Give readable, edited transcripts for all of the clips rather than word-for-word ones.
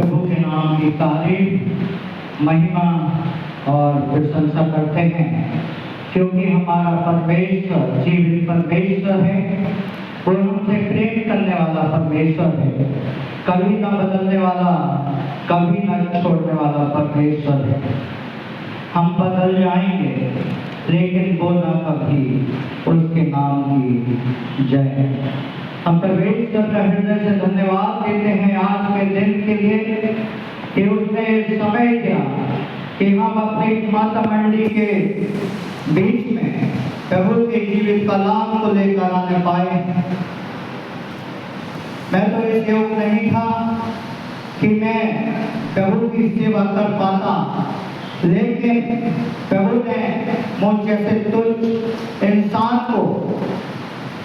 प्रभु के नाम की तारीफ महिमा और प्रशंसा करते हैं, क्योंकि हमारा परमेश्वर जीवित परमेश्वर है। वो हमसे प्रेम करने वाला परमेश्वर है, कभी न बदलने वाला, कभी न छोड़ने वाला परमेश्वर है। हम बदल जाएंगे लेकिन वो न कभी। उसके नाम की जय। हम परमेश्वर का हृदय से धन्यवाद देते हैं आज के दिन के लिए कि उसने समय दिया कि हम अपनी माता मंडली के बीच में प्रभु के जीवित कलाम को लेकर आने पाए। मैं तो इस योग नहीं था कि मैं प्रभु की सेवा कर पाता, लेकिन प्रभु ने मुझ जैसे तुच्छ इंसान को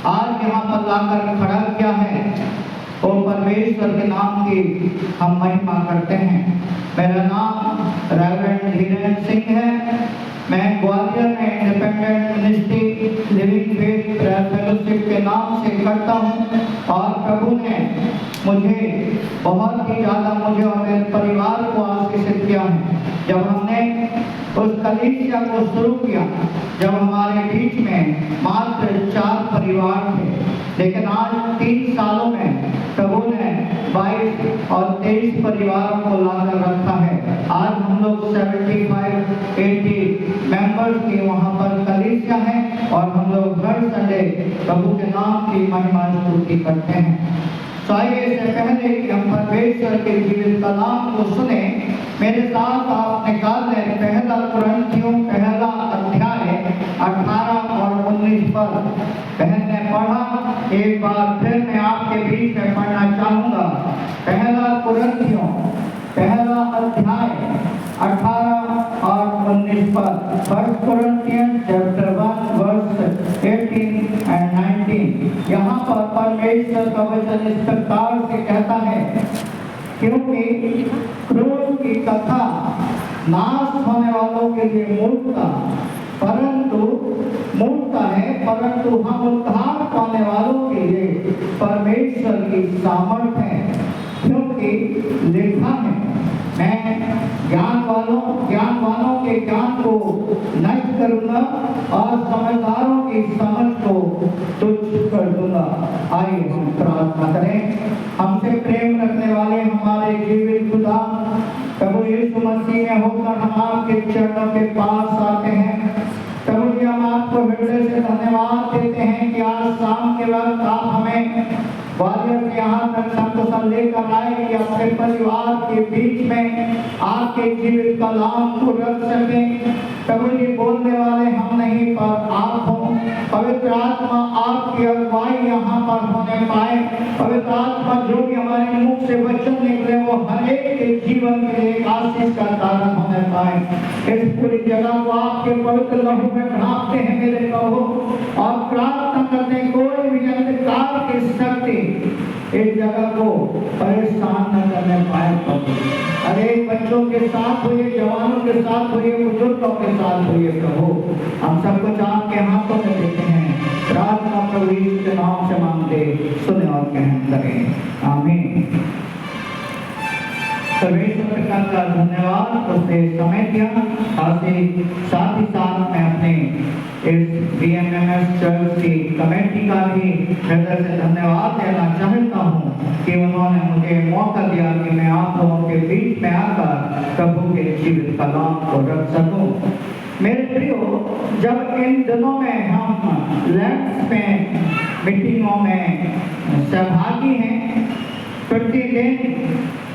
आज यहाँ पर लाकर खड़ा किया है। और परमेश्वर के नाम की हम महिमा करते हैं। मेरा नाम रेवरेंड धीरेन्द्र सिंह है। मैं ग्वालियर में independent ministry living faith prayer fellowship के नाम से करता हूँ। और प्रभु ने मुझे बहुत ही ज़्यादा, मुझे और मेरे परिवार को आशीषित किया है। जब हमने उस कलीसिया को शुरू किया, जब हमारे बीच में मात्र 4 परिवार थे, लेकिन आज 3 सालों में प्रभु ने 22 और 23 परिवारों को लाकर रखा है। आज हम लोग 75-80 मेंबर्स की वहाँ पर कलीसिया है और हम लोग हर संडे प्रभु के नाम की महिमा स्तुति करते हैं। तो आइए, इससे पहले कि हम परमेश्वर के जीवित कलाम को सुने, मेरे साथ आप निकाल लें पहला कुरिन्थियों पहला अध्याय 18 और 19 पर। बहन ने पढ़ा, एक बार फिर मैं आपके बीच में पढ़ना चाहूँगा। पहला कुरिन्थियों पहला अध्याय 18 और 19 पर। 1 Corinthians chapter 1 verse 18 and 19। यहाँ पर परमेश्वर का वचन इस प्रकार से कहता है, क्योंकि क्रूस की कथा नाश होने वालों के लिए मूर्खता है, परंतु हम उद्धार पाने वालों के लिए परमेश्वर की सामर्थ है। क्योंकि लिखा है, मैं ज्ञानवानों के ज्ञान को नष्ट करूंगा और समझदारों की समझ को तुच्छ कर दूंगा। आइए हम प्रार्थना करें। हमसे प्रेम रखने वाले हमारे जीवित खुदा प्रभु यीशु मसीह में होकर हम आपके चरणों के पास आते हैं। प्रभु जी, हम आपको हृदय से धन्यवाद देते हैं कि आज शाम के वक्त आप हमें ग्वालियर के यहाँ तक संकुशल लेकर आए कि अपने परिवार के बीच में आपके जीवित कलाम को रख सकें। प्रभु जी, बोलने वाले हम नहीं पर आप हो। पवित्र आत्मा आपकी अगुवाई यहाँ पर होने पाए। पवित्र आत्मा जो भी हमारे मुख से वचन निकले वो हर एक के जीवन में एक आशीष का कारण होने पाए। इस पूरी जगह को आपके पवित्र लहू में ढांपते हैं मेरे प्रभु, और प्रार्थना करते हैं कोई भी अंधकार की शक्ति इस जगह को परेशान न करने पाए प्रभु। अनेक बच्चों के साथ हुए, जवानों के साथ हुए, बुजुर्गों के साथ हुए प्रभु, हम सब कुछ आपके हाथों में देते हैं। प्रार्थना प्रभु यीशु के नाम से मांगते, सुने और ग्रहण करें, आमीन। परमेश्वर का धन्यवाद, उसने समय दिया। साथ ही साथ मैं अपने इस BMMS चर्च की कमेटी का भी हृदय से धन्यवाद देना चाहता हूँ कि उन्होंने मुझे मौका दिया कि मैं आप लोगों के बीच में आकर प्रभु के जीवित कलाम को रख सकूँ। मेरे प्रियो, जब इन दिनों में हम लैंड्स में मीटिंगों में सहभागी हैं, प्रतिदिन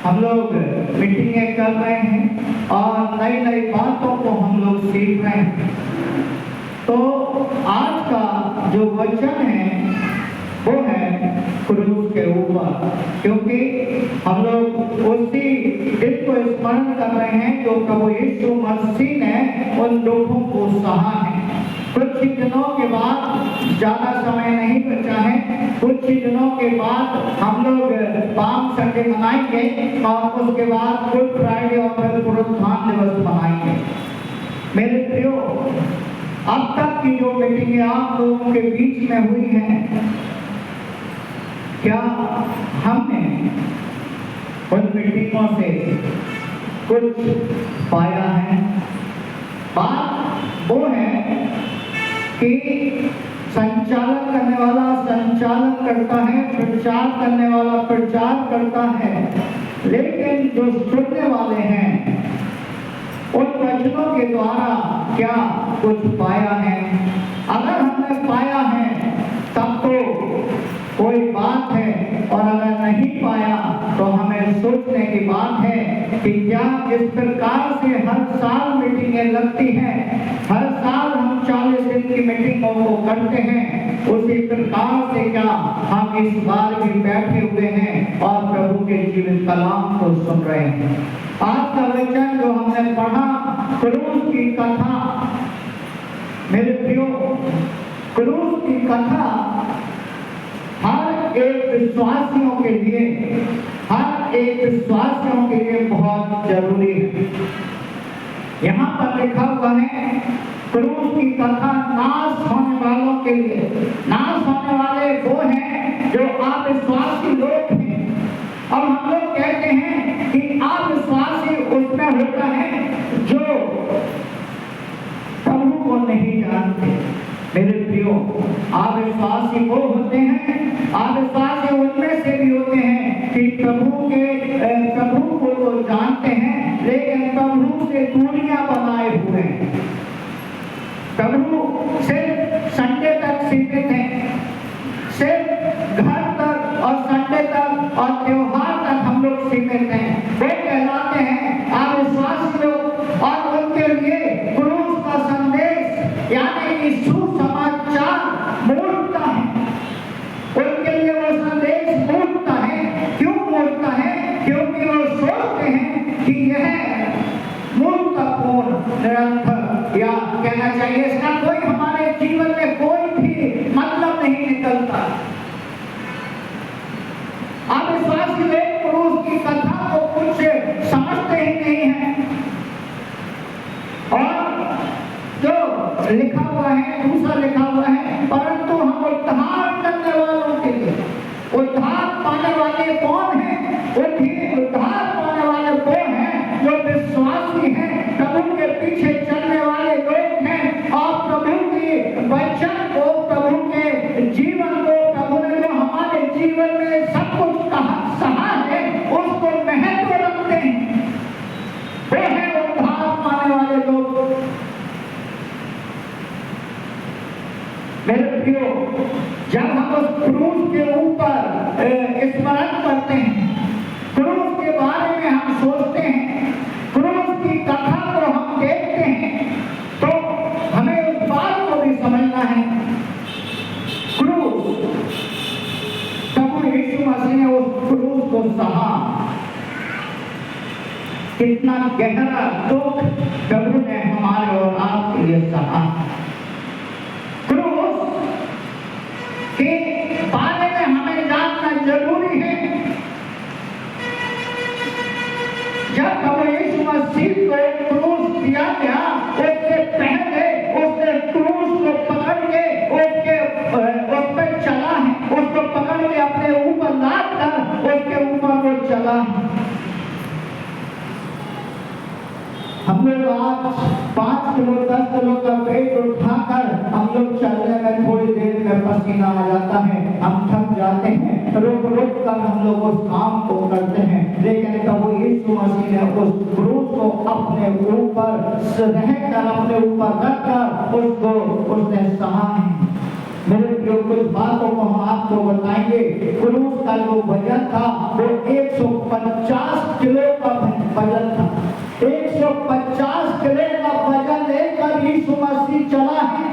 हम लोग मीटिंगें कर रहे हैं और नई नई बातों को हम लोग सीख रहे हैं। तो आज का जो वचन है वो है क्रूस के ऊपर, क्योंकि हम लोग उसी दिन को स्मरण कर रहे हैं जो प्रभु यीशु मसीह ने उन दुखों को सहा है। कुछ ही दिनों के बाद, ज़्यादा समय नहीं बचा है, कुछ ही दिनों के बाद हम लोग पाम संडे मनाएंगे और उसके बाद गुड फ्राइडे और फिर पुनरुत्थान दिवस मनाएंगे। मेरे प्रियो, अब तक की जो मीटिंगें आप लोगों के बीच में हुई हैं, क्या हमने उन मीटिंगों से कुछ पाया है। बात वो है कि संचालन करने वाला संचालन करता है, प्रचार करने वाला प्रचार करता है, लेकिन जो सुनने वाले हैं उन वचनों के द्वारा क्या कुछ पाया है? अगर हमने पाया है तब तो कोई बात है, और अगर नहीं पाया तो हमें सोचने की बात है कि क्या जिस प्रकार से हर साल मीटिंगें लगती हैं, हर साल हम 40 दिन की मीटिंगों को करते हैं, उसी प्रकार से क्या हम इस बार भी बैठे हुए हैं और प्रभु के जीवित कलाम को सुन रहे हैं। आज का वचन जो हमने पढ़ा, क्रूस की कथा, मेरे प्रियो, क्रूस की कथा हर एक विश्वासियों के लिए, हर एक विश्वासियों के लिए बहुत जरूरी है। यहाँ पर लिखा हुआ है क्रूस की कथा नाश होने वालों के लिए। नाश होने वाले वो हैं जो अविश्वासी लोग हैं। अब हम लोग कहते हैं कि अविश्वासी उसमें होता है जो प्रभु को नहीं जानते। मेरे प्रियो, अविश्वासी वो होते हैं, अविश्वासी उनमें से भी होते हैं कि प्रभु को तो जानते हैं लेकिन प्रभु से दूरियां बनाए हुए हैं। प्रभु सिर्फ संडे तक सीमित हैं, सिर्फ घर तक और संडे तक और त्योहार तक हम लोग सीमित हैं। वो कहलाते हैं अविश्वासी लोग, और उनके लिए क्रूस का संदेश यानी कि सुसमाचार मूर्खता है। उनके लिए वो संदेश मूर्खता है। क्यों मूर्खता है? क्योंकि वो सोचते हैं कि यह मूर्खतापूर्ण, निरर्थक, या कहना चाहिए इसका कोई हमारे जीवन में कोई भी मतलब नहीं निकलता। अविश्वासी लोग क्रूस की कथा को कुछ समझते ही नहीं है। और जो लिखा हुआ है, दूसरा लिखा हुआ है, परंतु हम उद्धार करने वालों के लिए, उद्धार पाने वाले कौन है? उद्धार पाने वाले वो हैं जो विश्वासी हैं, प्रभु के पीछे चलने वाले लोग हैं, और प्रभु के वचन को, प्रभु के जीवन को, प्रभु ने जो हमारे जीवन में सब कुछ सहा है उसको महत्व रखते हैं। वो है उद्धार पाने वाले लोग। मेरे प्रियो, जब हम उस क्रूस के ऊपर स्मरण करते हैं, क्रूस के बारे में हम सोचते हैं, क्रूस की कथा को हम देखते हैं, तो हमें उस बात को भी समझना है। क्रूस, प्रभु यीशु मसीह ने उस क्रूस को सहा। कितना गहरा दुख प्रभु ने हमारे और आपके लिए सहा। क्रूस के बारे में हमें जानना जरूरी है। जब प्रभु यीशु मसीह को क्रूस दिया गया, उससे पहले उसने क्रूस को पकड़ के उस पर चला है, उसको पकड़ के अपने ऊपर लाद कर उसके ऊपर वो चला है। हम लोग आज 5 किलो 10 किलो का वेट उठाकर हम लोग चलने में थोड़ी देर में पसीना आ जाता है, हम थक जाते हैं, रुक रुक कर हम लोग उस काम को करते हैं। लेकिन प्रभु यीशु मसीह ने उस क्रूस को अपने ऊपर रहकर, अपने ऊपर रखकर उसको उसने सहा है। मेरे प्रियो, कुछ बातों को हम आपको बताएंगे। क्रूस का जो वजन था वो 150 किलो का वजन था। 150 किलो का वजन लेकर यीशु मसीह चला है।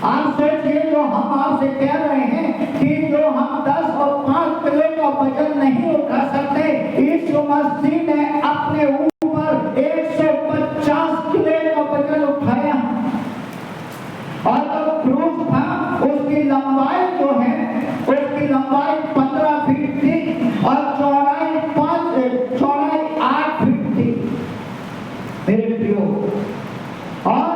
आप सोचिए, जो हम आपसे कह रहे हैं कि जो हम 10 और 5 किलो का वजन नहीं उठा सकते, यीशु मसीह ने अपने ऊपर 150 किलो का वजन उठाया। और जो क्रूस था उसकी लंबाई जो है, उसकी लंबाई 15 फीट थी और चौड़ाई 8 फीट थी। मेरे प्रियो, और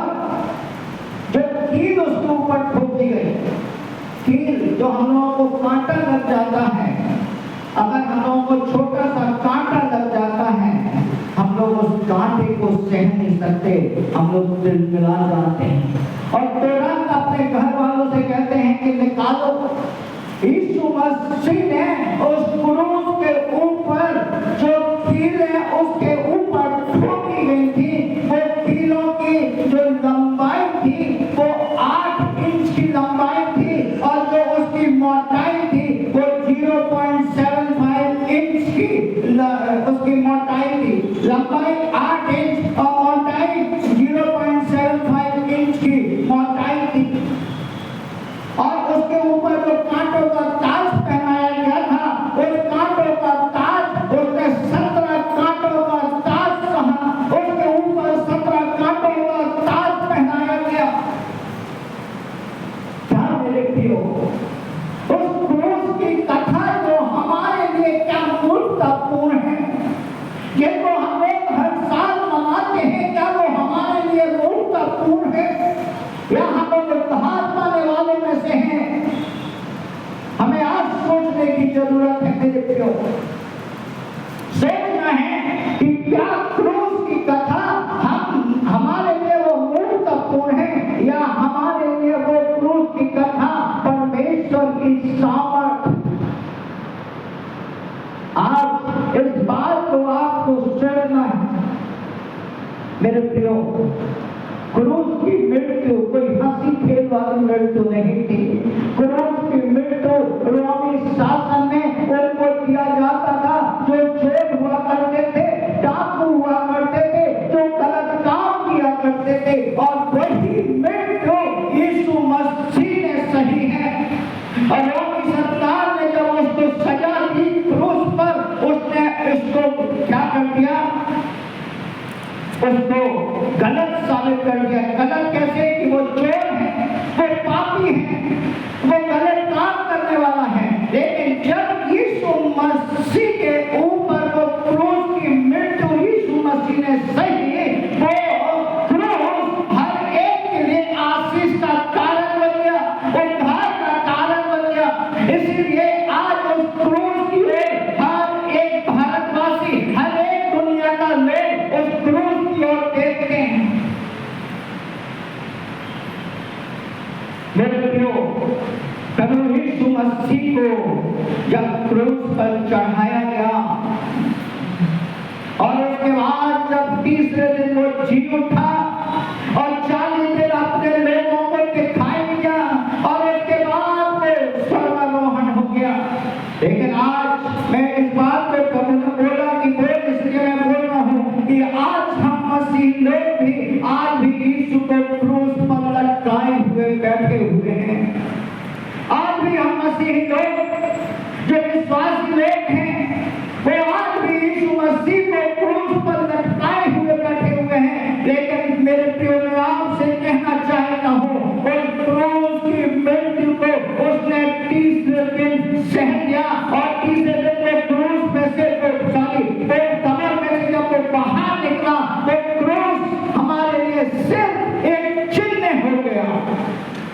जो कील उसके ऊपर ठोकी गई, कील जो हम लोगों को कांटा लग जाता है, अगर हम लोगों को हम लोग दिल मिला जाते हैं और तुरंत अपने घर वालों से कहते हैं कि निकालो। यीशु मसीह ने उस क्रूस के ऊपर जो कीलें उसके ऊपर ठोकी गई थी, वो कीलों की जो लंबाई थी वो 8 इंच की लंबाई थी और जो उसकी मोटाई थी वो 0.75 इंच की उसकी मोटाई थी। लंबाई 8 इंच और मोटाई 0.75 इंच की मोटाई थी। और उसके ऊपर जो कांटों का ताज पहनाया गया था, उस कांटों का ताज, उसने 17 कांटों का ताज कहा, उसके ऊपर 17 कांटों का ताज पहनाया गया। क्या मेरे प्रियो, उस क्रूस की कथा जो हमारे लिए क्या मूर्खतापूर्ण है, जिनको हम लोग हर साल मनाते हैं, क्या वो हमारे लिए मूर्खतापूर्ण है या हम लोग उद्धार पाने वालों में से हैं? हमें आज सोचने की जरूरत है मेरे प्रियो। सोचना है कि क्या क्रूस की कथा हमारे लिए वो मूर्खतापूर्ण है या हमारे लिए वो क्रूस की कथा परमेश्वर की सामर्थ। आज इस बात को आपको सोचना है मेरे प्रियो। क्रूस की मृत्यु कोई हंसी खेल वाली मृत्यु नहीं थी। क्रूस की मृत्यु रोमी शासन में उनको दिया जाता था जो चोर हुआ करते थे, डाकू हुआ करते थे, जो गलत काम किया करते थे, और वही मृत्यु यीशु मसीह ने सही है। और रोमी सरकार ने जब उसको सजा दी क्रूस पर, उसने इसको क्या कर दिया? उसको गलत साबित कर दिया। गलत कैसे? कि वो चोर है, वो पापी है, वो गलत काम करने वाला है। लेकिन जब यीशु मसीह के ऊपर वो क्रूस की मृत्यु यीशु मसीह ने सही, वो क्रूस हर एक के लिए आशीष का कारण बन गया, उद्धार का कारण बन गया। इसलिए आज उस क्रूस की ओर हर एक भारतवासी, हर एक दुनिया का लोग उस क्रूस की ओर देखते हैं। मेरे प्रियो, प्रभु यीशु मसीह को जब क्रूस पर चढ़ाया गया और उसके बाद जब तीसरे दिन वो जी उठा और 40 दिन अपने लोगों को दिखाई दिया और उसके बाद वो स्वर्गारोहण हो गया। लेकिन आज मैं इस बात पे प्रभु ने बोला कि बोल, इसलिए मैं बोल रहा हूँ कि आज हम मसीह लोग भी आज भी यीशु को क्रूस पर लटकाए हुए बैठे हुए हैं। आज भी हम मसीह लोग जो विश्वासी लोग हैं, वो आज भी यीशु मसीह को क्रूस पर लटकाए हुए बैठे हुए हैं। लेकिन मेरे प्रियो, मैं आपसे कहना चाहता हूँ, उस क्रूस की मृत्यु को उसने तीसरे दिन सह लिया और तीसरे दिन में क्रूस में से कब्र में से जब वो बाहर निकला, वो क्रूस हमारे लिए सिर्फ एक चिन्ह हो गया।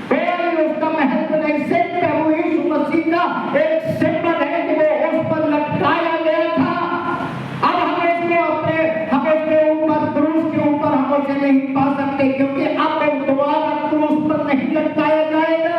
कोई उसका महत्व नहीं, सिर्फ प्रभु यीशु मसीह का एक सिंबल है कि वो उस पर लटकाया गया था। अब हम उसके ऊपर क्रूस के ऊपर हम उसे नहीं पा सकते, क्योंकि अब दोबारा क्रूस पर नहीं लटकाया जाएगा।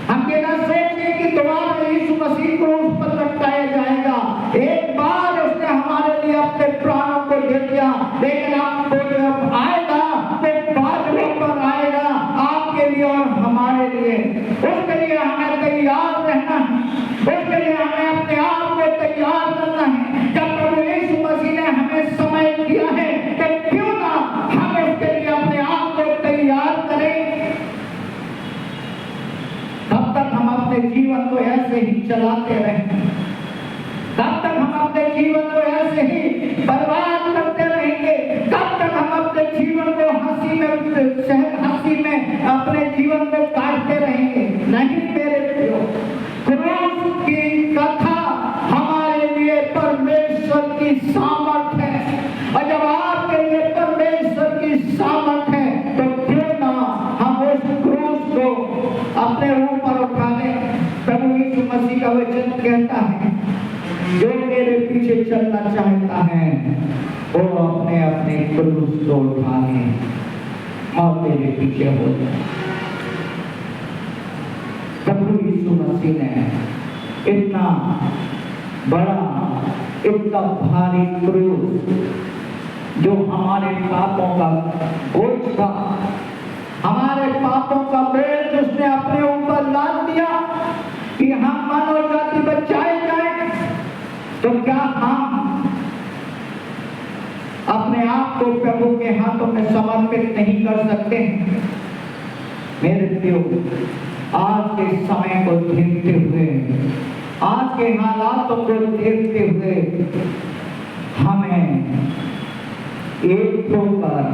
हम ये ना सोचें कि दोबारा यीशु मसीह को उस पर लटकाया जाएगा। एक बार उसने हमारे लिए अपने प्राणों को दे दिया, लेकिन आपको जब आएगा तो बादलों पर आएगा आपके लिए और हमारे लिए। उसके लिए हमें तैयार रहना है, उसके लिए हमें अपने आप को तैयार करना है। जब प्रभु यीशु मसीह ने हमें समय दिया है तो क्यों ना हम उसके लिए अपने आप को तैयार करें। तब तक हम अपने जीवन को ऐसे ही चलाते रहें, तब तक हम अपने जीवन को ऐसे ही बर्बाद करते रहेंगे, तब तक हम अपने जीवन को हंसी में अपने जीवन को काटते रहेंगे। नहीं मेरे प्रियो, क्रूस की कथा हमारे लिए परमेश्वर की सामर्थ है, और जब आपके लिए परमेश्वर की सामर्थ है तो क्यों ना हम उस क्रूस को अपने ऊपर उठा लें। प्रभु यीशु मसीह का वचन कहता है, जो मेरे पीछे चलना चाहता है वो अपने अपने क्रूस को उठाने और मेरे पीछे हो जाए। प्रभु यीशु मसीह ने इतना बड़ा, इतना भारी क्रूस जो हमारे पापों का बोझ था, हमारे पापों का बोझ उसने अपने ऊपर लाद दिया कि हम मानव जाति बचाए जाए। तो क्या हम अपने आप को प्रभु के हाथों में समर्पित नहीं कर सकते? मेरे प्रियो, आज के समय को देखते हुए, आज के हालातों को देखते हुए हमें एक होकर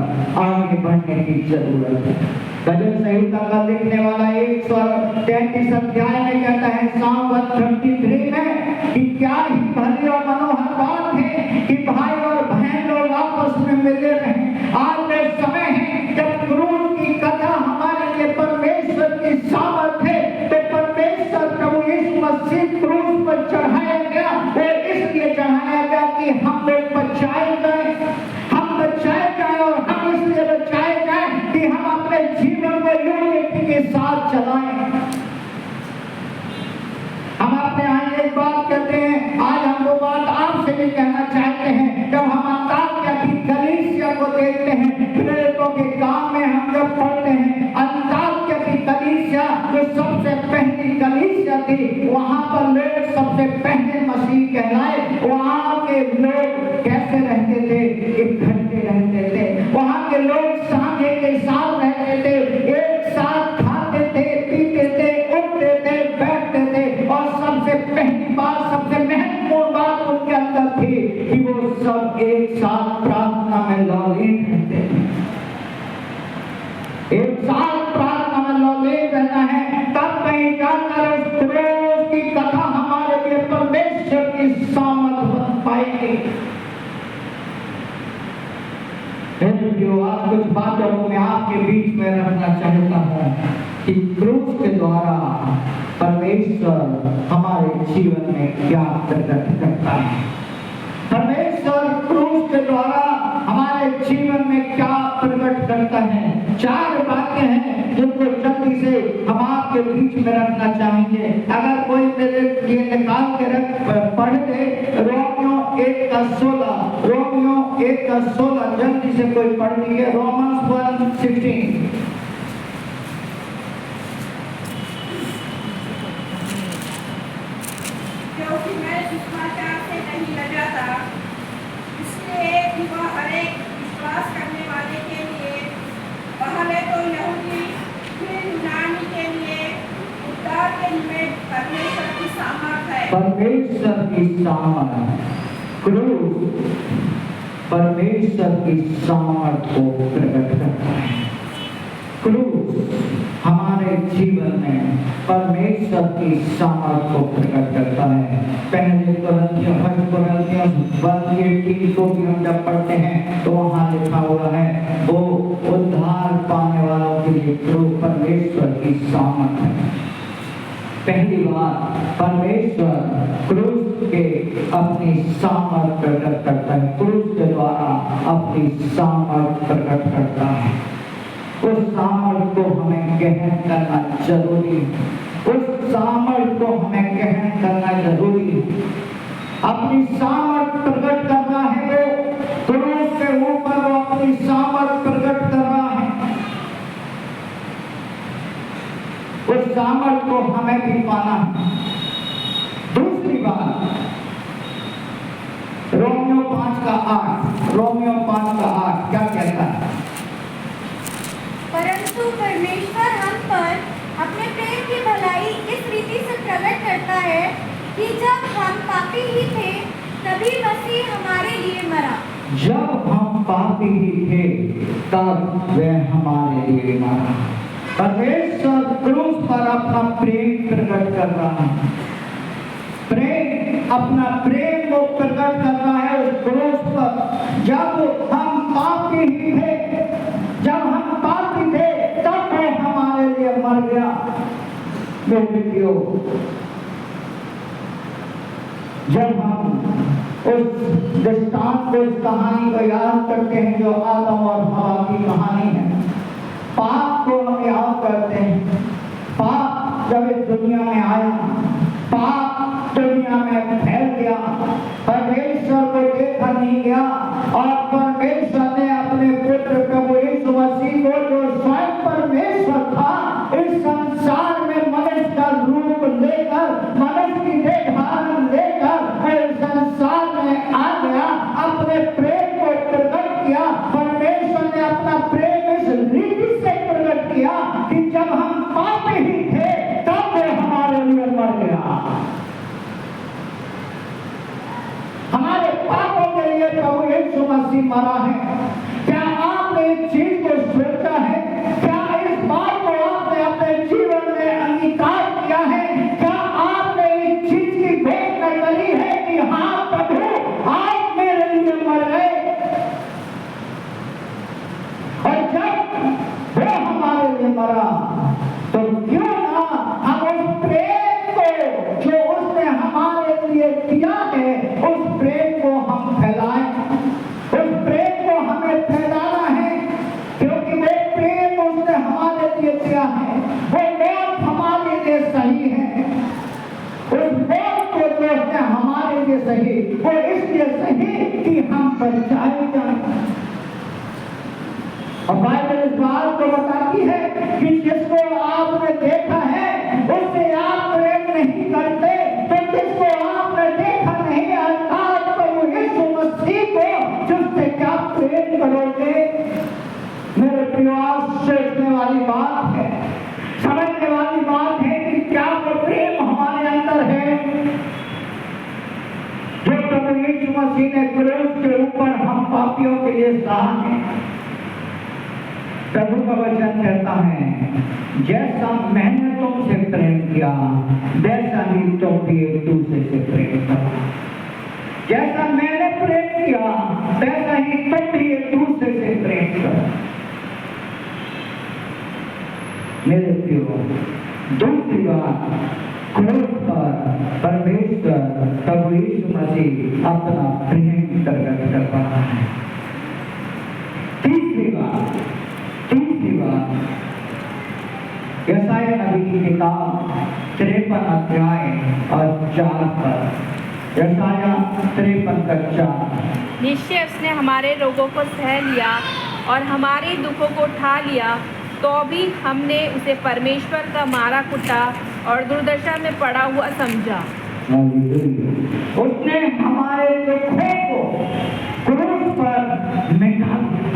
आगे बढ़ने की जरूरत है। भजन संहिता का लिखने वाला 133 अध्याय में कहता है, Psalm 133 में, कि क्या ही भली और मनोहर बात है कि भाई और बहन लोग आपस में मिले रहें। आज के समय है जब क्रूस की कथा हमारे लिए परमेश्वर की सामर्थ है, तो परमेश्वर प्रभु यीशु मसीह क्रूस पर चढ़ाया गया, और इसलिए चढ़ाया गया कि हम लोग बचाए गए, हम बचाए जाए। और हम इसलिए बचाए जाए कि हम अपने जीवन को यूनिटी के साथ चलाएं। हम अपने यहाँ एक बात कहते हैं, आज हम वो बात आपसे भी कहना चाहते हैं। जब हम अंताकिया की कलीसिया को देखते हैं, प्रेरितों के काम में हम जब पढ़ते हैं, अंताकिया की कलीसिया जो सबसे पहली कलीसिया थी, वहां पर लोग सबसे पहले मसीह कहलाए। वहां के लोग कैसे रहते थे? इकट्ठे रहते थे। वहां के लोग सांझे के साथ रहते थे, एक साथ खाते थे, पीते थे, उठते थे, बैठते थे। और सबसे पहली बात, सबसे महत्वपूर्ण बात उनके अंदर थी कि वो सब एक साथ प्रार्थना में लौलीन रहते थे। एक साथ प्रार्थना में लौलीन रहना है, तब कहीं जाकर उस क्रूस की कथा हमारे लिए परमेश्वर की सामर्थ बन पाएगी। आज कुछ बातों को मैं आपके बीच में रखना चाहता हूँ कि क्रूस के द्वारा परमेश्वर हमारे जीवन में क्या प्रकट करता है। परमेश्वर क्रूस के द्वारा हमारे जीवन में क्या प्रकट करता है। 4 बातें हैं जिनको जल्दी से हम आपके बीच में रखना चाहेंगे। अगर कोई मेरे लिए निकाल के पढ़ दे, रोमियो 1:16, रोमियो 1:16 जल्दी से कोई पढ़ लीजिए। रोमन्स 1:16। क्योंकि मैं सुसमाचार से नहीं लजाता, इसलिए कि वह हरेक विश्वास करने वाले के लिए, पहले तो यहूदी फिर यूनानी के लिए उद्धार के निमित्त परमेश्वर की सामर्थ है। परमेश्वर की सामर्थ, क्रूस परमेश्वर की सामर्थ को प्रकट करता है। क्रूस हमारे जीवन में परमेश्वर की सामर्थ को प्रकट करता है। पहले कुरिन्थियों 1:18 को भी हम जब पढ़ते हैं तो वहाँ लिखा हुआ है, वो उद्धार पाने वालों के लिए क्रूस परमेश्वर की सामर्थ है। पहली बात, परमेश्वर क्रूस के अपनी सामर्थ प्रकट करता है। क्रूस के द्वारा अपनी सामर्थ प्रकट करता है। उस सामर्थ को हमें ग्रहण करना जरूरी है। उस सामर्थ को हमें ग्रहण करना जरूरी है। अपनी सामर्थ प्रकट करना है, वो क्रूस के ऊपर वो अपनी सामर्थ प्रकट कर रहा है। उस सामर्थ को हमें भी पाना है। दूसरी बात, रोमियो 5:8, रोमियो 5:8 क्या कहता है? परंतु परमेश्वर हम पर अपने प्रेम की भलाई इस रीति से प्रकट करता है कि जब हम पापी ही थे, तभी मसीह हमारे लिए मरा। जब हम पापी ही थे, तब वह हमारे लिए मरा। परमेश्वर क्रूस पर अपना प्रेम प्रकट कर रहा है। प्रेम, अपना प्रेम वो प्रकट कर रहा है उस क्रूस पर। जब हम पापी ही थे, जब हम पापी थे, तब वो हमारे लिए मर गया। मेरे प्रियो, जब हम उस दृष्टांत को, इस कहानी को याद करते हैं जो आदम और हवा की कहानी है। पाप को हम याद करते हैं। पाप जब इस दुनिया में आया, पाप दुनिया में फैल गया, परमेश्वर को देखा नहीं गया और परमेश्वर ने अपने पुत्र प्रभु यीशु मसीह को, जो स्वयं परमेश्वर था, इस संसार में मनुष्य का रूप लेकर, मनुष्य की देह धारण लेकर इस संसार में आ गया, अपने प्रेम को प्रकट किया। परमेश्वर ने अपना प्रेम इस रीति से प्रकट किया कि जब हम पापी ही थे तब वो हमारे लिए मर गया। हमारे पापों के लिए प्रभु यीशु मसीह मरा है। क्या आपने इस चीज को सोचा है? क्या इस बात को आपने अपने जीवन में अंगीकार किया है? क्या आपने इस चीज की घोषणा करी है कि हाँ प्रभु आप मेरे लिए मर गए? और जब वो हमारे लिए मरा तो क्यों ना हम उस प्रेम को जो उसने हमारे लिए किया है, उस प्रेम को हम फैलाएं। उस प्रेम को हमें फैलाना है, क्योंकि वो प्रेम उसने हमारे लिए दिया है। वो मौत हमारे लिए सही है। उस मौत को जो उसने हमारे लिए सही, वो इसलिए सही कि हम बचाए जाएं। और बाइबल इस बात को बताती है कि जिसको आपने देखा है उससे आप प्रेम नहीं करते, तो जिसको आपने देखा नहीं अर्थात प्रभु यीशु मसीह को जिससे क्या प्रेम करोगे? मेरे प्रिय, सोचने वाली बात है, समझने वाली बात है कि क्या वो प्रेम हमारे अंदर है जो प्रभु यीशु मसीह ने क्रूस के ऊपर हम पापियों के लिए सहा है। प्रभु का वचन कहता है, जैसा मैंने तुमसे प्रेम किया वैसा ही तुम भी एक दूसरे से प्रेम करो। जैसा मैंने प्रेम किया वैसा ही तुम भी एक दूसरे से प्रेम करो। मेरे प्रियो, दूसरी बात, क्रूस पर परमेश्वर प्रभु यीशु मसीह अपना प्रेम प्रकट कर रहा है। तीसरी बात, यशायाह नबी की किताब 53 अध्याय और 4 पद। यशायाह 53:4। निश्चय उसने हमारे रोगों को सह लिया और हमारे दुखों को उठा लिया, तो भी हमने उसे परमेश्वर का मारा कुटा और दुर्दशा में पड़ा हुआ समझा। उसने हमारे दुखों को क्रूस पर मिटा दिया।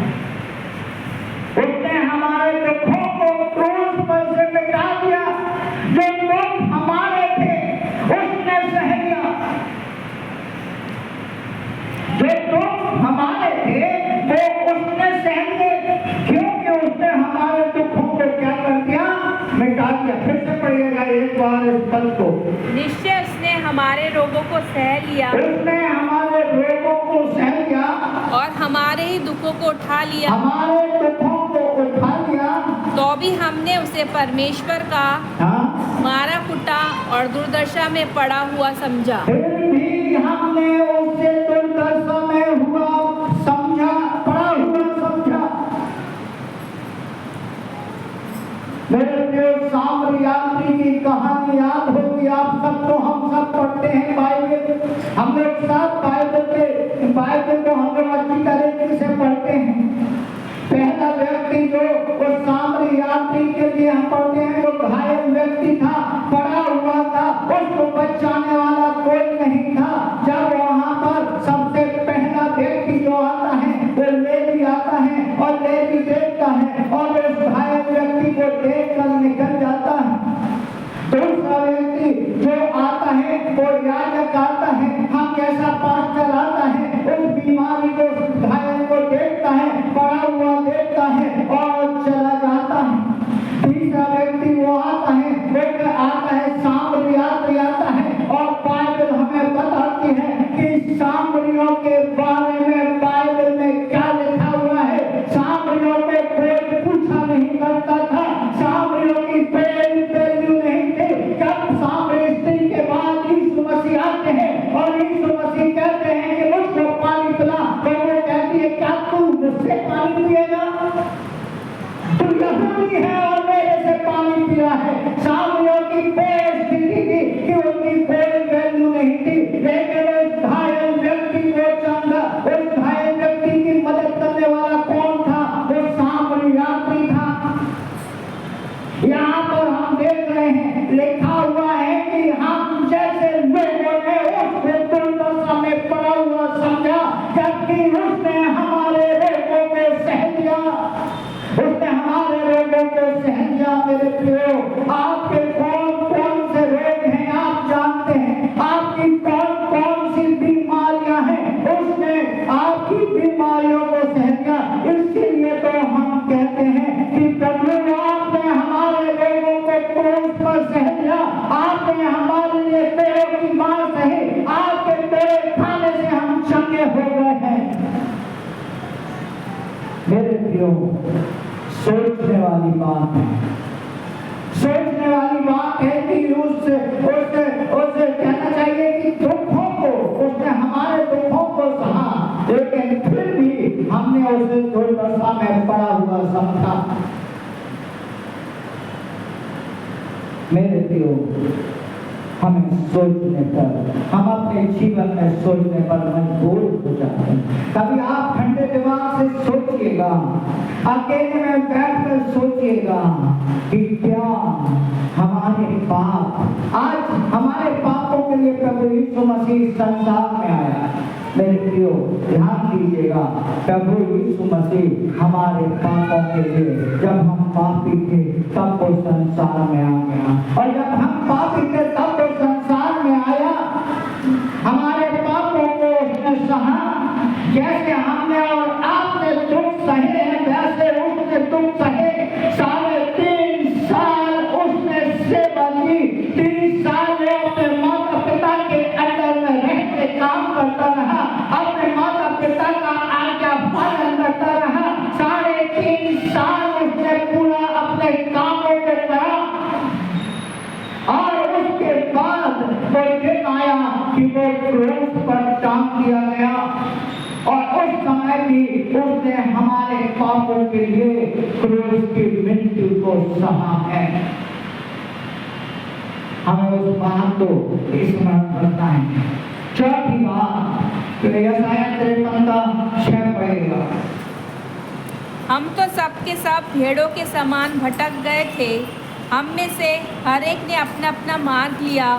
उसने हमारे दुखों को क्रूस पर से मिटा दिया। जो दुख हमारे थे उसने सह लिया। जो दुख हमारे थे वो उसने सह लिए, क्योंकि उसने हमारे दुखों को क्या कर दिया? मिटा दिया। फिर से पढ़िएगा एक बार इस पद को। निश्चय उसने हमारे रोगों को सह लिया, उसने हमारे रोगों को सह लिया और हमारे ही दुखों को उठा लिया। हमारे दुखों को उठा लिया, तो भी हमने उसे परमेश्वर का मारा कुटा और दुर्दशा में पड़ा हुआ समझा। फिर भी हमने उसे दुर्दशा में हुआ समझा, पड़ा हुआ समझा। मेरे प्रिय, सामरियाती की कहानी याद होगी आप सबको। हम सब पढ़ते हैं बाइबल, हम लोग सब बाइबल को हम लोग अच्छी तरीके से पढ़ते हैं। पहला व्यक्ति जो उस सामरियाती के लिए हम पढ़ते हैं, जो घायल व्यक्ति था, पड़ा हुआ था, उसको बचाने वाला कोई नहीं था। जब वहां पर सबसे पहला व्यक्ति जो आता है वो लेवी आता है और लेवी देखता है और उस घायल व्यक्ति को देखकर निकल जाता है। दूसरा व्यक्ति जो आता है वो याजक आता है, हम जैसा पास्टर आता है, उस बीमारी को, उस घायल को देखता है, पड़ा हुआ देखता है और चला जाता है। तीसरा व्यक्ति वो आता है, सामरियाती आता है और बाइबल हमें बताती है कि सामरियों के बारे में बाइबल में क्या लिखा हुआ है। सामरियों को कोई पूछा नहीं करता था, सामरियों की वैल्यू नहीं थी। जब सामरी स्त्री के बाद यीशु मसीह आते हैं और यीशु मसीह कहते हैं कि मुझसे पानी पिएगा तो यहूदी है और मेरे से पानी पिया है। सामरियों की कोई स्थिति थी कि उनकी कोई वैल्यू नहीं थी, लेकिन उस घायल व्यक्ति को चंगा, उस घायल व्यक्ति की मदद करने वाला कौन था? वो सामरी यात्री था। यहाँ पर हम देख रहे हैं, लिखा हुआ है कि हम जैसे लोगों ने उसको दुर्दशा में पड़ा हुआ समझा, जबकि उसने हमारे रोगों को सह लिया। उसने हमारे रोगों को सह लिया। मेरे प्रियो, आपके कौन कौन से रोग हैं आप जानते हैं, आपकी कौन कौन सी बीमारियां हैं, उसने आपकी बीमारियों को सह लिया। इसीलिए तो हम कहते हैं कि प्रभु आपने हमारे रोगों को क्रूस पर सह लिया, आपने हमारे लिए पेड़ों की मार सही, आपके पेड़ खाने से हम चंगे हो गए हैं। मेरे प्रियो, सोचने वाली बात है, सोचने वाली बात है कि उसे कहना चाहिए कि दुखों को, उसने हमारे दुखों को सहा, लेकिन फिर भी हमने उसे दुर्दशा में पड़ा हुआ समझा। मेरे प्रियो, हमें सोचने पर, हम अपने जीवन में सोचने पर मजबूर हो जाते हैं। कभी आप ठंडे दिमाग से सोचिएगा, अकेले में बैठकर सोचिएगा कि क्या हमारे पाप, आज हमारे पापों के लिए प्रभु यीशु मसीह संसार में आया। मेरे प्रियो, ध्यान दीजिएगा, प्रभु यीशु मसीह हमारे पापों के लिए, जब हम पापी थे तब वो संसार में आ गया, और जब हम पापी थे तब वो संसार में आया। हमारे पापों को उसने सहा, जैसे हमने और आपने दुख सहे हैं वैसे उसने दुख सहे। 3.5 साल उसने सेवा की, 3 साल वो अपने माता पिता के अंडर में रह के काम करता रहा, अपने माता पिता का आज्ञा पालन करता रहा। 3.5 साल उसने पूरा अपने कामों को करा, और उसके बाद वो दिन आया कि वो क्रूस पर टांग दिया गया, और उस समय भी उसने हमारे पापों के लिए क्रूस की मृत्यु को सहा है। हमें उस बात को स्मरण करना है। चौथी बात, यशायाह 53 का 6 पढ़ेगा। हम तो सबके सब भेड़ों के समान भटक गए थे, हम में से हर एक ने अपना अपना मार्ग लिया,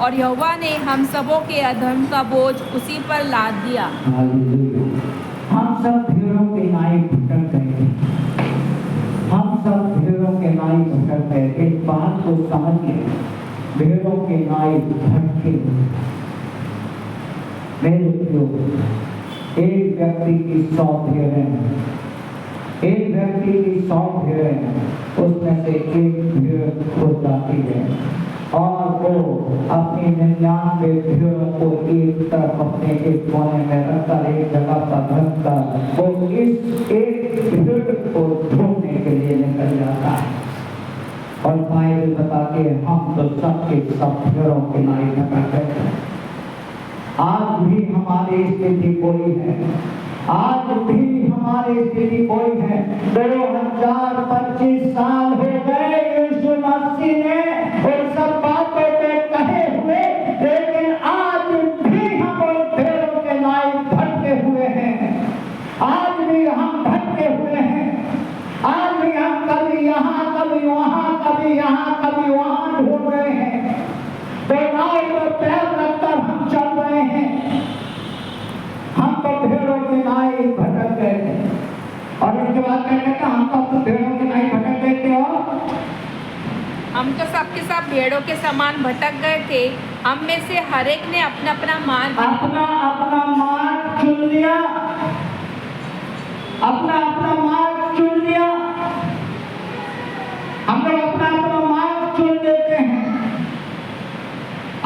और यहोवा ने हम सबों के अधर्म का बोझ उसी पर लाद दिया। हम सब भेड़ों के नाई भटक गए थे, हम सब भेड़ों के नाई भटक गए। एक बात को समझिए, भेड़ों के नाई भटके। मेरे लोग, एक व्यक्ति की 100 भेड़ें, एक व्यक्ति की 100 भेड़ें, उसमें से एक भेड़ खो जाती है, और वो अपनी 99 भेड़ों को एक तरफ अपने एक कोने में रखकर, एक जगह पर रखकर, वो इस एक भेड़ को ढूंढने के लिए निकल जाता है। और बाइबल बताते हैं, हम तो सबके सब भेड़ों के नाई भटक गए। आज भी हमारी स्थिति कोई है, आज भी हमारी स्थिति कोई है। 2025 साल हो गए यीशु मसीह ने उन सब बातों को कहे हुए, लेकिन आज भी हम उन भेड़ों के नाई भटके हुए हैं। आज भी हम भटके हुए हैं, आज भी हम कभी यहाँ कभी वहाँ, कभी यहाँ कभी वहाँ ढूंढ रहे हैं। तो नाव पर पैर रखकर हम चल रहे हैं। हम तो भेड़ों के नाई भटक गए थे, और उसके बाद क्या कहता, हम तो भेड़ों के नाई भटक गए थे, और हम तो सबके सब भेड़ों के समान भटक गए थे, हम में से हर एक ने अपना अपना मार्ग चुन लिया, अपना अपना मार्ग चुन लिया। हम लोग अपना अपना मार्ग चुन लेते हैं।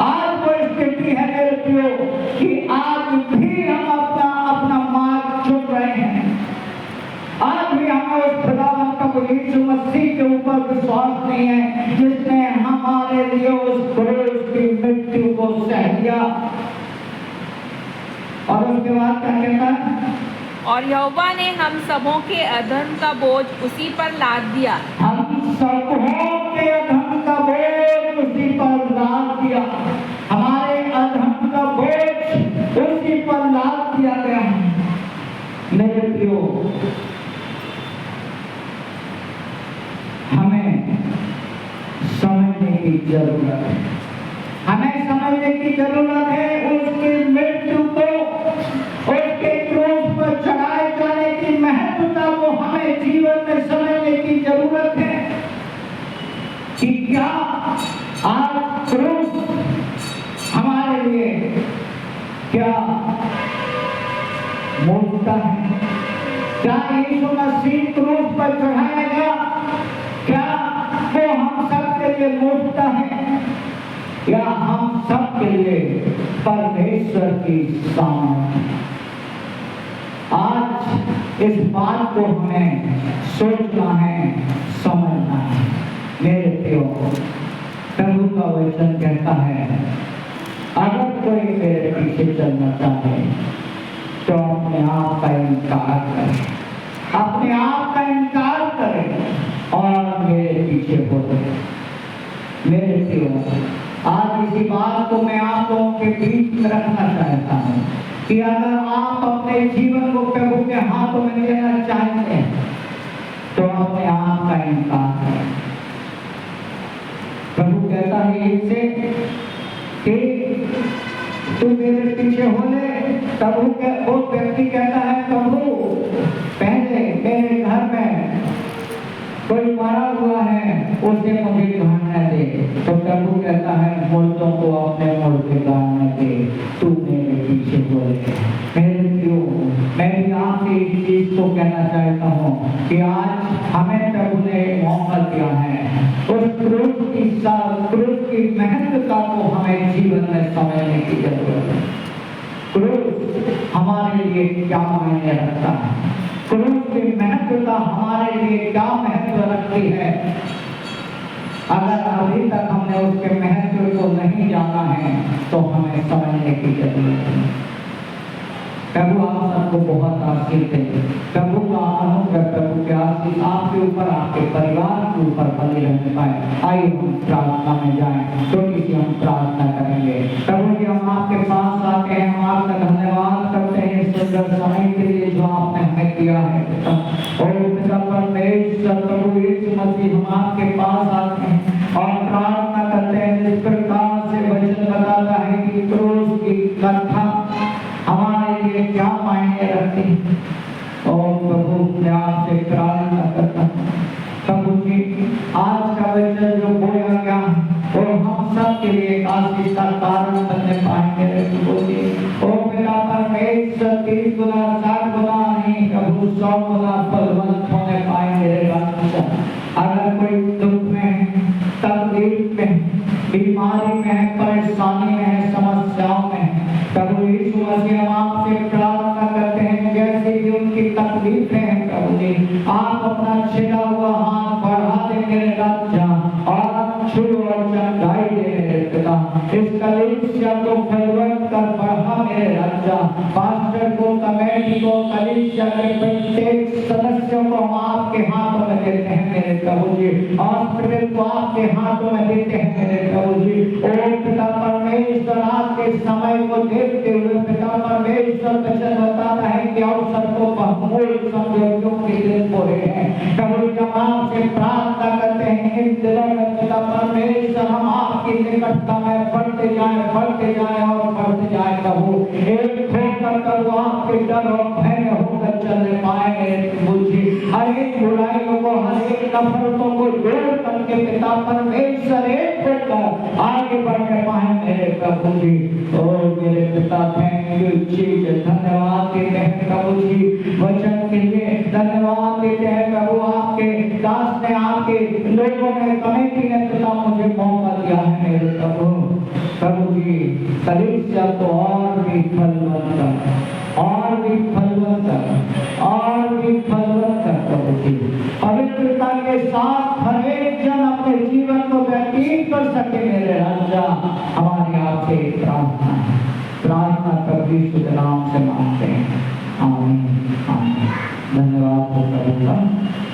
आज वो स्थिति है मेरे प्रियो कि आज भी हम अपना अपना मार्ग चुन रहे हैं। आज भी हमें उस खुदावंद प्रभु यीशु मसीह के ऊपर विश्वास नहीं है, जिसने हमारे लिए उस क्रूस की मृत्यु को सह लिया। और उसके बाद क्या कहता है, और यहोवा ने हम सबों के अधर्म का बोझ उसी पर लाद दिया। हम सबों के अधर्म का बोझ उसी पर लाद दिया। हमारे अधर्म का बोझ उसी पर लाद दिया गया। मेरे प्रियो, हमें समझने की जरूरत है। हमें समझने की जरूरत है उसकी मृत्यु को, उसके क्रूस पर चढ़ाए जाने की महत्वता को हमें जीवन में समझने की जरूरत है कि क्या आज क्रूस हमारे लिए क्या मूर्खता है? क्या यीशु मसीह क्रूस पर चढ़ाया गया, क्या वो हम सब के लिए मूर्खता है या हम सब के लिए परमेश्वर की सामर्थ्य? आज इस बात को हमें सोचना है, समझना है। मेरे प्रियो, प्रभु का वचन कहता है, अगर कोई मेरे पीछे चलना चाहे तो अपने आप का इनकार करे, अपने आप का इनकार करे और मेरे पीछे हो जाए। मेरे प्रियो, आज इसी बात को मैं आप लोगों के बीच में रखना चाहता हूँ कि अगर आप अपने जीवन को प्रभु के हाथों में लेना चाहते हैं तो अपने आप का इनकार करें। प्रभु कहता है इससे कि तू मेरे पीछे हो ले। प्रभु के वो व्यक्ति कहता है, प्रभु पहले मेरे घर में कोई मरा हुआ है, उसे मुझे गाड़ने दे। तो प्रभु कहता है, मुर्दों को अपने मुर्दे गाड़ने दे, तू मेरे पीछे हो ले। मेरे प्रियो, मैं भी आपसे इस चीज को कहना चाहता हूँ कि आज हमें प्रभु ने मौका दिया है, उस क्रूस की महत्वता को हमें जीवन में समझने की जरूरत है। क्रूस हमारे लिए क्या मायने रखता है, क्रूस की महत्वता हमारे लिए क्या महत्व रखती है। अगर अभी तक हमने उसके महत्व को नहीं जाना है तो हमें समझने की जरूरत है। प्रभु आप सबको बहुत आशीष दे। प्रभु का अनुग्रह, प्रभु के आशीष आपके ऊपर, आपके परिवार के ऊपर बने रहने पाए। आइए हम प्रार्थना में जाएं, छोटी सी हम प्रार्थना करेंगे। प्रभु जी, हम आपके पास आते हैं, हम आपका धन्यवाद करते हैं सुंदर समय के लिए जो आपने हमें दिया है। और पिता परमेश्वर प्रभु यीशु मसीह, हम आपके पास आते हैं और प्रार्थना करते हैं जिस प्रकार से वचन बताता है कि क्रूस की कथा हमारे लिए क्या मायने रखती है। और प्रभु मैं आपसे प्रार्थना करता हूँ प्रभु जी, आज का वचन जो बोला गया वो हम सब के लिए आशीष का कारण बनने पाएंगे। प्रभु जी, ओ पिता परमेश्वर 30 गुना 60 गुना नहीं प्रभु 100 गुना फलवंत होने पाएंगे। अगर कोई दुख में, तकलीफ में, बीमारी में, परेशानी में, समस्याओं में, प्रभु यीशु मसीह हम आपसे प्रार्थना करते हैं जैसे भी उनकी तकलीफें हैं प्रभु जी, आप अपना छिड़ा हुआ हाथ बढ़ा दे मेरे राजा और छू और चंगाई दे मेरे पिता। इस कलीसिया को फलवंत कर बढ़ा मेरे राजा। पास्टर को, कमेटी को, कलीसिया के प्रत्येक सदस्यों को हम आपके हाथों में देते हैं मेरे प्रभु जी। हॉस्पिटल को आपके हाथों में देते हैं मेरे प्रभु जी। ओ पिता परमेश्वर, आपके समय को देखते हुए पिता परमेश्वर वचन बताता है कि अवसर को बहुमूल्य समझौतों के दिन हो रहे हैं। प्रभु जब आपसे प्रार्थना करते हैं इन दिनों में पिता परमेश्वर, हम आपकी निकटता में बढ़ते जाए और बढ़ते जाए। प्रभु एक होकर कर वो आपके डर और भय में होकर चलने पाएंगे। मुझे हर एक बुराइयों को, हर एक नफरतों को दूर करके पिता परमेश्वर एक होकर आगे बढ़ने पाए मेरे प्रभु जी। ओ मेरे पिता, थैंक यू जीसस, धन्यवाद देते हैं प्रभु जी वचन के लिए, धन्यवाद देते हैं प्रभु। आपके दास ने, आपके लोगों ने, कमेटी ने पिता मुझे मौका दिया है मेरे प्रभु। प्रभु जी, कलीसिया को और भी फलवंत कर, और भी फलवंत कर, और भी फलवंत कर प्रभु जी। पवित्रता के साथ हर एक जन अपने जीवन को व्यतीत कर सके मेरे राजा। हमारी आपसे प्रार्थना है, प्रार्थना कर यीशु के नाम से मांगते हैं, आमीन। धन्यवाद हो प्रभु का।